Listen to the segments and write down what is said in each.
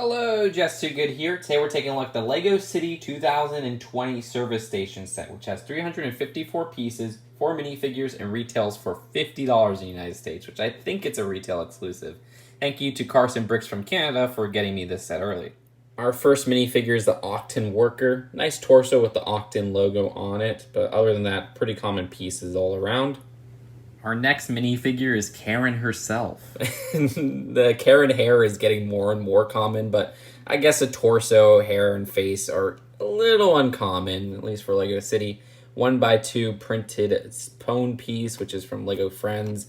Hello, Just Too Good here. Today we're taking a look at the LEGO City 2020 Service Station set, which has 354 pieces, 4 minifigures, and retails for $50 in the United States, which I think it's a retail exclusive. Thank you to Carson Bricks from Canada for getting me this set early. Our first minifigure is the Octon Worker. Nice torso with the Octon logo on it, but other than that, pretty common pieces all around. Our next minifigure is Karen herself. The Karen hair is getting more and more common, but I guess the torso, hair, and face are a little uncommon, at least for LEGO City. 1x2 printed Spone piece, which is from LEGO Friends.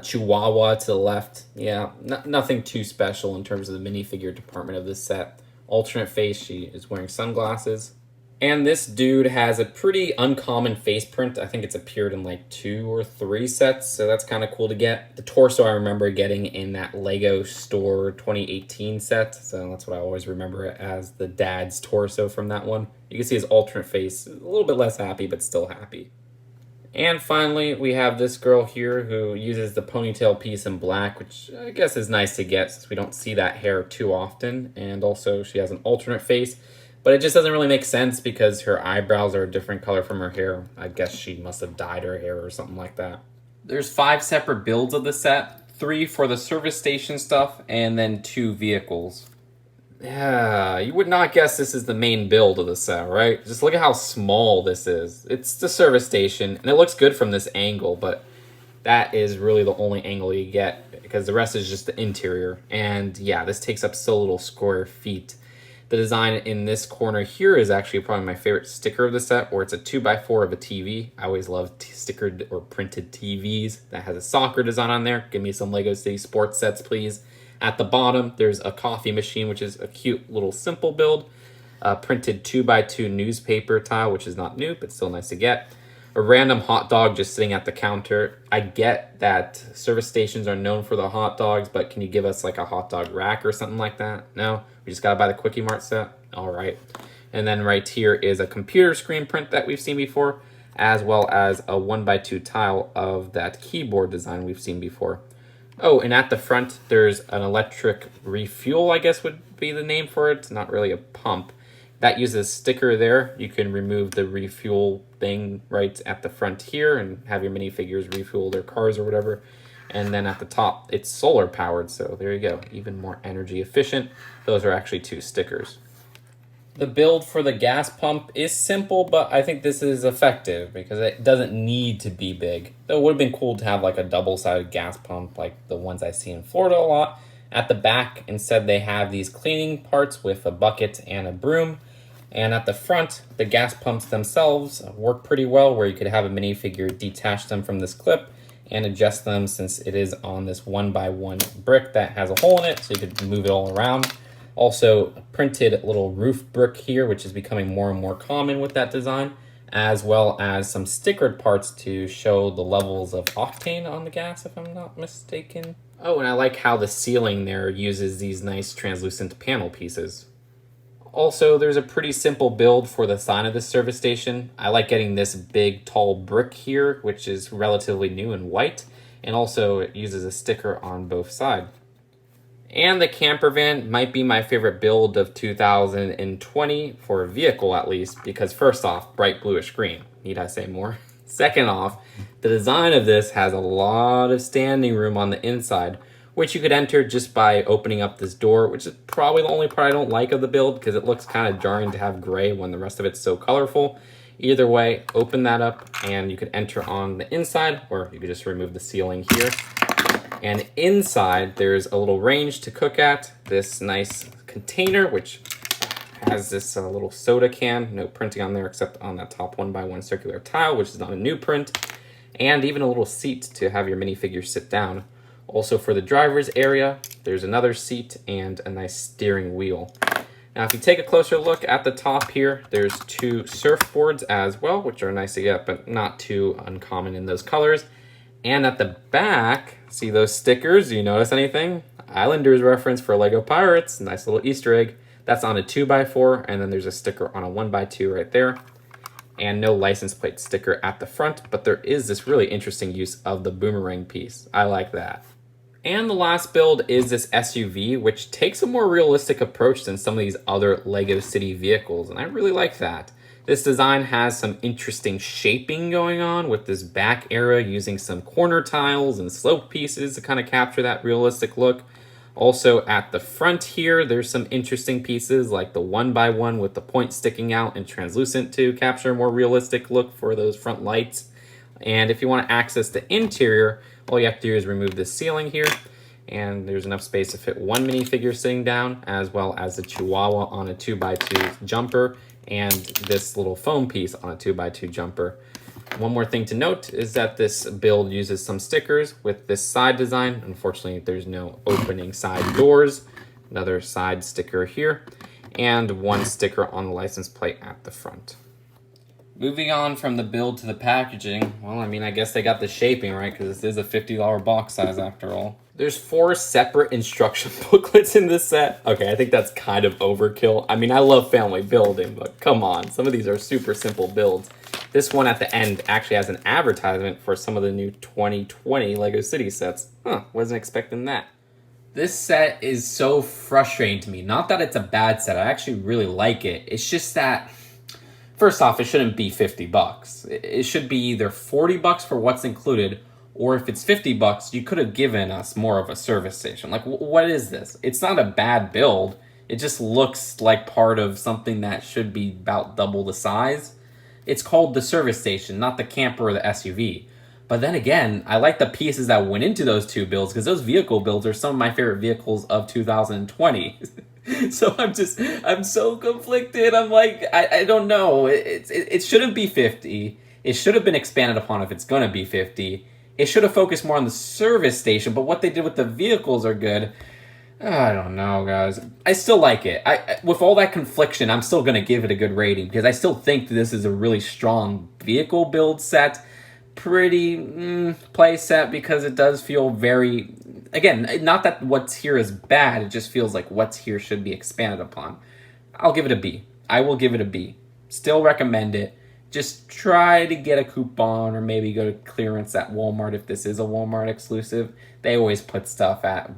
Chihuahua to the left. Yeah, nothing too special in terms of the minifigure department of this set. Alternate face, she is wearing sunglasses. And this dude has a pretty uncommon face print. I think it's appeared in like 2 or 3 sets, so that's kind of cool to get. The torso I remember getting in that LEGO Store 2018 set, so that's what I always remember it as, the dad's torso from that one. You can see his alternate face, a little bit less happy, but still happy. And finally, we have this girl here who uses the ponytail piece in black, which I guess is nice to get since we don't see that hair too often. And also, she has an alternate face. But it just doesn't really make sense because her eyebrows are a different color from her hair. I guess she must have dyed her hair or something like that. There's 5 separate builds of the set. 3 for the service station stuff, and then 2 vehicles. Yeah, you would not guess this is the main build of the set, right? Just look at how small this is. It's the service station, and it looks good from this angle, but that is really the only angle you get because the rest is just the interior. And yeah, this takes up so little square feet. The design in this corner here is actually probably my favorite sticker of the set, where it's a 2x4 of a TV. I always love stickered or printed TVs. That has a soccer design on there. Give me some LEGO City Sports sets, please. At the bottom, there's a coffee machine, which is a cute little simple build. A printed 2x2 newspaper tile, which is not new, but still nice to get. A random hot dog just sitting at the counter. I get that service stations are known for the hot dogs, but can you give us like a hot dog rack or something like that? No? We just gotta buy the Quickie Mart set? All right. And then right here is a computer screen print that we've seen before, as well as a 1x2 tile of that keyboard design we've seen before. Oh, and at the front, there's an electric refuel, I guess would be the name for it. It's not really a pump. That uses a sticker there. You can remove the refuel thing right at the front here and have your minifigures refuel their cars or whatever. And then at the top, it's solar powered, so there you go. Even more energy efficient. Those are actually 2 stickers. The build for the gas pump is simple, but I think this is effective because it doesn't need to be big. Though it would have been cool to have like a double-sided gas pump like the ones I see in Florida a lot. At the back, instead, they have these cleaning parts with a bucket and a broom. And at the front, the gas pumps themselves work pretty well, where you could have a minifigure detach them from this clip and adjust them since it is on this 1x1 brick that has a hole in it, so you could move it all around. Also, a printed little roof brick here, which is becoming more and more common with that design, as well as some stickered parts to show the levels of octane on the gas, if I'm not mistaken. Oh, and I like how the ceiling there uses these nice translucent panel pieces. Also, there's a pretty simple build for the sign of this service station. I like getting this big, tall brick here, which is relatively new and white, and also it uses a sticker on both sides. And the Campervan might be my favorite build of 2020, for a vehicle at least, because first off, bright bluish green. Need I say more? Second off, the design of this has a lot of standing room on the inside, which you could enter just by opening up this door, which is probably the only part I don't like of the build because it looks kind of jarring to have gray when the rest of it's so colorful. Either way, open that up and you could enter on the inside, or you could just remove the ceiling here. And inside, there's a little range to cook at, this nice container, which has this little soda can, no printing on there except on that top 1x1 circular tile, which is not a new print, and even a little seat to have your minifigure sit down. Also for the driver's area, there's another seat and a nice steering wheel. Now, if you take a closer look at the top here, there's 2 surfboards as well, which are nice to get, but not too uncommon in those colors. And at the back, see those stickers? Do you notice anything? Islanders reference for LEGO Pirates, nice little Easter egg. That's on a 2x4, and then there's a sticker on a 1x2 right there. And no license plate sticker at the front, but there is this really interesting use of the boomerang piece. I like that. And the last build is this SUV, which takes a more realistic approach than some of these other LEGO City vehicles, and I really like that. This design has some interesting shaping going on with this back area using some corner tiles and slope pieces to kind of capture that realistic look. Also at the front here, there's some interesting pieces like the 1x1 with the point sticking out and translucent to capture a more realistic look for those front lights. And if you want to access the interior, all you have to do is remove the ceiling here, and there's enough space to fit one minifigure sitting down, as well as the Chihuahua on a 2x2 jumper, and this little foam piece on a 2x2 jumper. One more thing to note is that this build uses some stickers with this side design. Unfortunately, there's no opening side doors. Another side sticker here, and one sticker on the license plate at the front. Moving on from the build to the packaging, well, I mean, I guess they got the shaping right, because this is a $50 box size after all. There's 4 separate instruction booklets in this set. Okay, I think that's kind of overkill. I mean, I love family building, but come on, some of these are super simple builds. This one at the end actually has an advertisement for some of the new 2020 LEGO City sets. Wasn't expecting that. This set is so frustrating to me. Not that it's a bad set, I actually really like it. It's just that, first off, it shouldn't be 50 bucks. It should be either 40 bucks for what's included, or if it's 50 bucks, you could have given us more of a service station. Like, what is this? It's not a bad build. It just looks like part of something that should be about double the size. It's called the service station, not the camper or the SUV. But then again, I like the pieces that went into those two builds, because those vehicle builds are some of my favorite vehicles of 2020. So I'm so conflicted. I'm like, I don't know. It shouldn't be 50. It should have been expanded upon if it's going to be 50. It should have focused more on the service station, but what they did with the vehicles are good. I don't know, guys. I still like it. With all that confliction, I'm still going to give it a good rating, because I still think this is a really strong vehicle build set. Pretty play set, because it does feel very... Again, not that what's here is bad, it just feels like what's here should be expanded upon. I'll give it a B. I will give it a B. Still recommend it. Just try to get a coupon, or maybe go to clearance at Walmart if this is a Walmart exclusive. They always put stuff at,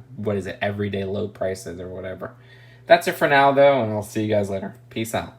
everyday low prices or whatever. That's it for now, though, and I'll see you guys later. Peace out.